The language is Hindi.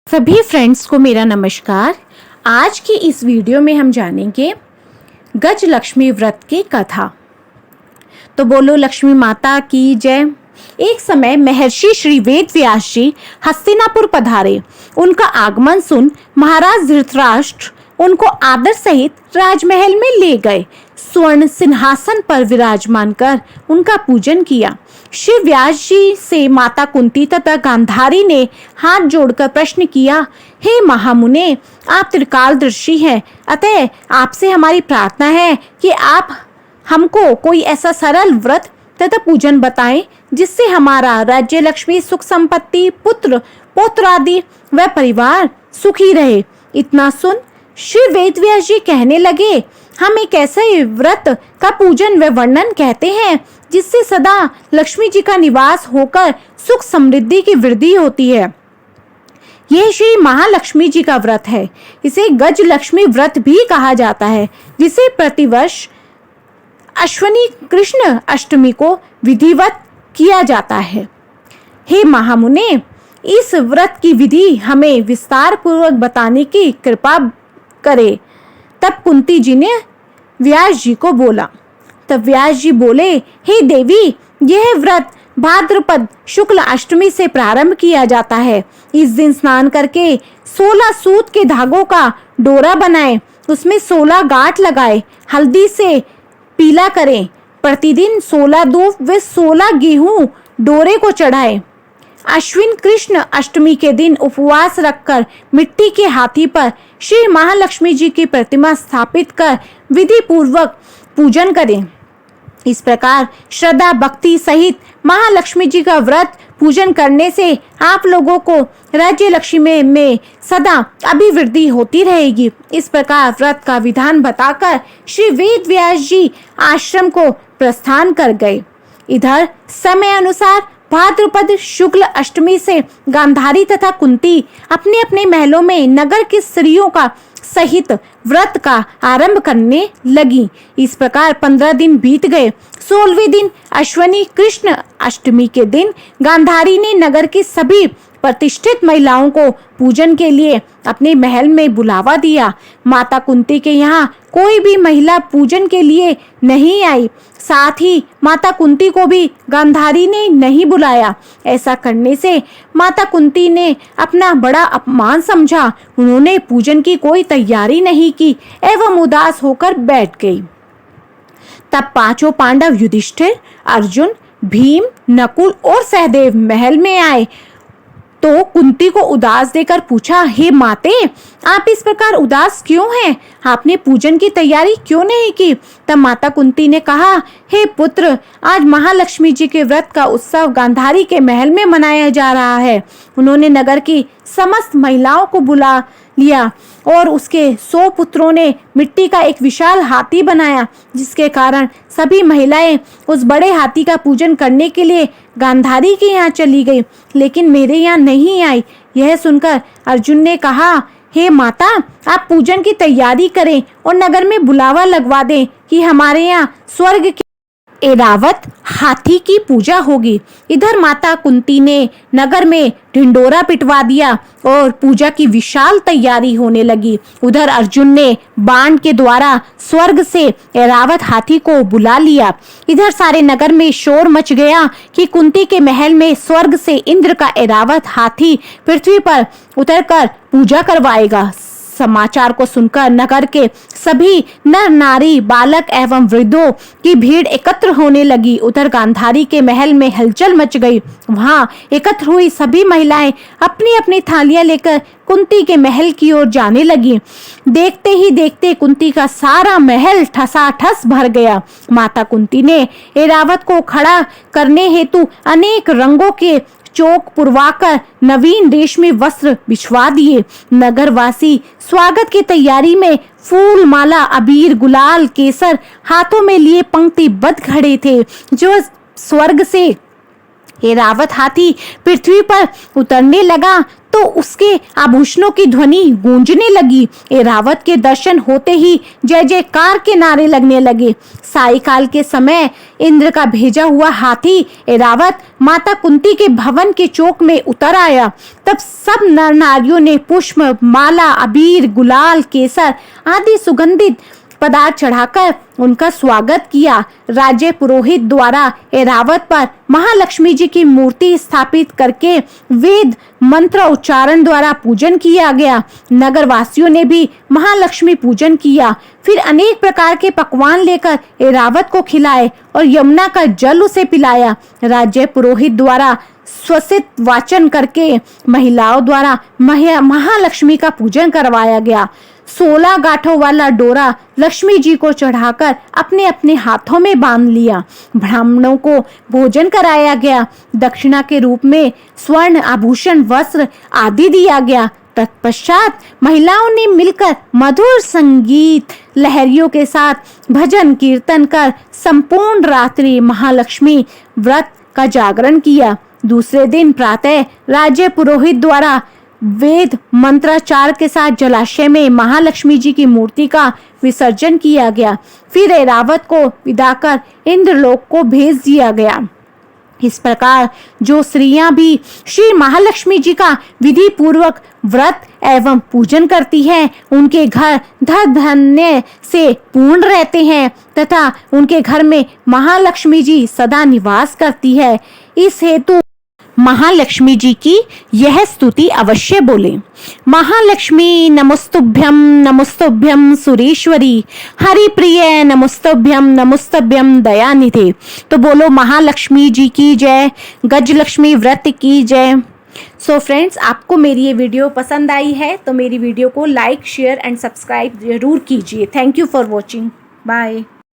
सभी फ्रेंड्स को मेरा नमस्कार। आज की इस वीडियो में हम जानेंगे गज लक्ष्मी व्रत की कथा। तो बोलो लक्ष्मी माता की जय। एक समय महर्षि श्री वेद व्यास जी हस्तिनापुर पधारे। उनका आगमन सुन महाराज धृतराष्ट्र उनको आदर सहित राजमहल में ले गए। स्वर्ण सिंहासन पर विराजमान कर उनका पूजन किया। श्री व्यास जी से माता कुंती तथा गांधारी ने हाथ जोड़कर प्रश्न किया, हे महामुने, आप त्रिकालदर्शी हैं, अतः आपसे हमारी प्रार्थना है कि आप हमको कोई ऐसा सरल व्रत तथा पूजन बताएं जिससे हमारा राज्य, लक्ष्मी, सुख, संपत्ति, पुत्र पौत्र आदि व परिवार सुखी रहे। इतना सुन श्री वेदव्यास जी कहने लगे, हम एक ऐसे व्रत का पूजन व वर्णन कहते हैं जिससे सदा लक्ष्मी जी का निवास होकर सुख समृद्धि की वृद्धि होती है। यह श्री महालक्ष्मी जी का व्रत है। इसे गज लक्ष्मी व्रत भी कहा जाता है, जिसे प्रतिवर्ष अश्विनी कृष्ण अष्टमी को विधिवत किया जाता है। हे महामुने, इस व्रत की विधि हमें विस्तार पूर्वक बताने की कृपा करे। तब कुंती जी ने व्यास जी को बोला। तब व्यास जी बोले, हे देवी, यह व्रत भाद्रपद शुक्ल अष्टमी से प्रारंभ किया जाता है। इस दिन स्नान करके 16 सूत के धागों का डोरा बनाएं, उसमें 16 गांठ लगाए, हल्दी से पीला करें। प्रतिदिन 16 दूब व 16 गेहूं डोरे को चढ़ाएं। अश्विन कृष्ण अष्टमी के दिन उपवास रखकर मिट्टी के हाथी पर श्री महालक्ष्मी जी की प्रतिमा स्थापित कर विधि पूर्वक पूजन करें। इस प्रकार श्रद्धा भक्ति सहित महालक्ष्मी जी का व्रत पूजन करने से आप लोगों को राज्य लक्ष्मी में सदा अभिवृद्धि होती रहेगी। इस प्रकार व्रत का विधान बताकर श्री वेद व्यास जी आश्रम को प्रस्थान कर गए। इधर समय अनुसार भाद्रपद शुक्ल अष्टमी से गांधारी तथा कुंती अपने अपने महलों में नगर की स्त्रियों का सहित व्रत का आरंभ करने लगी। इस प्रकार 15 दिन बीत गए। 16वें दिन अश्विनी कृष्ण अष्टमी के दिन गांधारी ने नगर की सभी प्रतिष्ठित महिलाओं को पूजन के लिए अपने महल में बुलावा दिया। माता कुंती के यहाँ कोई भी महिला पूजन के लिए नहीं आई। साथ ही माता कुंती को भी गांधारी ने नहीं बुलाया। ऐसा करने से माता कुंती ने अपना बड़ा अपमान समझा। उन्होंने पूजन की कोई तैयारी नहीं की एवं उदास होकर बैठ गई। तब पांचों पांडव युधिष्ठिर, अर्जुन, भीम, नकुल और सहदेव महल में आए तो कुंती को उदास देकर पूछा, हे माते, आप इस प्रकार उदास क्यों हैं? आपने पूजन की तैयारी क्यों नहीं की? तब माता कुंती ने कहा, हे पुत्र, आज महालक्ष्मी जी के व्रत का उत्सव गांधारी के महल में मनाया जा रहा है। उन्होंने नगर की समस्त महिलाओं को बुला लिया और उसके 100 पुत्रों ने मिट्टी का एक विशाल हाथी बनाया, जिसके कारण सभी महिलाएं उस बड़े हाथी का पूजन करने के लिए गांधारी के यहाँ चली गई, लेकिन मेरे यहाँ नहीं आई। यह सुनकर अर्जुन ने कहा, हे माता, आप पूजन की तैयारी करें और नगर में बुलावा लगवा दें कि हमारे यहाँ स्वर्ग के ऐरावत हाथी की पूजा होगी। इधर माता कुंती ने नगर में ढिंडोरा पिटवा दिया और पूजा की विशाल तैयारी होने लगी। उधर अर्जुन ने बाण के द्वारा स्वर्ग से ऐरावत हाथी को बुला लिया। इधर सारे नगर में शोर मच गया कि कुंती के महल में स्वर्ग से इंद्र का ऐरावत हाथी पृथ्वी पर उतरकर पूजा करवाएगा। समाचार को सुनकर नगर के सभी नर नारी, बालक एवं वृद्धों की भीड़ एकत्र होने लगी। उधर गांधारी के महल में हलचल मच गई। वहां एकत्र हुई सभी महिलाएं अपनी अपनी थालियां लेकर कुंती के महल की ओर जाने लगी। देखते ही देखते कुंती का सारा महल ठसाठस भर गया। माता कुंती ने ऐरावत को खड़ा करने हेतु अनेक रंगों के चौक पुरवाकर नवीन रेशमी वस्त्र बिछवा दिए। नगरवासी स्वागत की तैयारी में फूल, माला, अबीर, गुलाल, केसर हाथों में लिए पंक्तिबद्ध खड़े थे। जो स्वर्ग से ऐरावत हाथी पृथ्वी पर उतरने लगा तो उसके आभूषणों की ध्वनि गूंजने लगी। ऐरावत के दर्शन होते ही जय जयकार के नारे लगने लगे। सायंकाल के समय इंद्र का भेजा हुआ हाथी ऐरावत माता कुंती के भवन के चौक में उतर आया। तब सब नर नारियों ने पुष्प, माला, अबीर, गुलाल, केसर आदि सुगंधित पदार्थ चढ़ाकर उनका स्वागत किया। राज्य पुरोहित द्वारा ऐरावत पर महालक्ष्मी जी की मूर्ति स्थापित करके वेद मंत्र उच्चारण द्वारा पूजन किया गया। नगर वासियों ने भी महालक्ष्मी पूजन किया। फिर अनेक प्रकार के पकवान लेकर ऐरावत को खिलाए और यमुना का जल उसे पिलाया। राज्य पुरोहित द्वारा स्वसित वाचन करके महिलाओं द्वारा महालक्ष्मी का पूजन करवाया गया। 16 गांठों वाला डोरा लक्ष्मी जी को चढ़ाकर अपने अपने हाथों में बांध लिया। ब्राह्मणों को भोजन कराया गया। दक्षिणा के रूप में स्वर्ण आभूषण, वस्त्र आदि दिया गया। तत्पश्चात महिलाओं ने मिलकर मधुर संगीत लहरियों के साथ भजन कीर्तन कर संपूर्ण रात्रि महालक्ष्मी व्रत का जागरण किया। दूसरे दिन प्रातः राज्य पुरोहित द्वारा वेद मंत्राचार के साथ जलाशय में महालक्ष्मी जी की मूर्ति का विसर्जन किया गया। फिर ऐरावत को विदा कर इंद्रलोक को भेज दिया गया। इस प्रकार जो स्त्रियां भी श्री महालक्ष्मी जी का विधि पूर्वक व्रत एवं पूजन करती हैं, उनके घर धन धान्य से पूर्ण रहते हैं तथा उनके घर में महालक्ष्मी जी सदा निवास करती है। इस हेतु महालक्ष्मी जी की यह स्तुति अवश्य बोले। महालक्ष्मी नमस्तुभ्यम नमस्तुभ्यम सुरेश्वरी, हरिप्रिय नमस्तुभ्यम नमस्तुभ्यम दयानिधे। तो बोलो महालक्ष्मी जी की जय, गजलक्ष्मी व्रत की जय। सो फ्रेंड्स, आपको मेरी ये वीडियो पसंद आई है तो मेरी वीडियो को लाइक, शेयर एंड सब्सक्राइब जरूर कीजिए। Thank you for watching. Bye.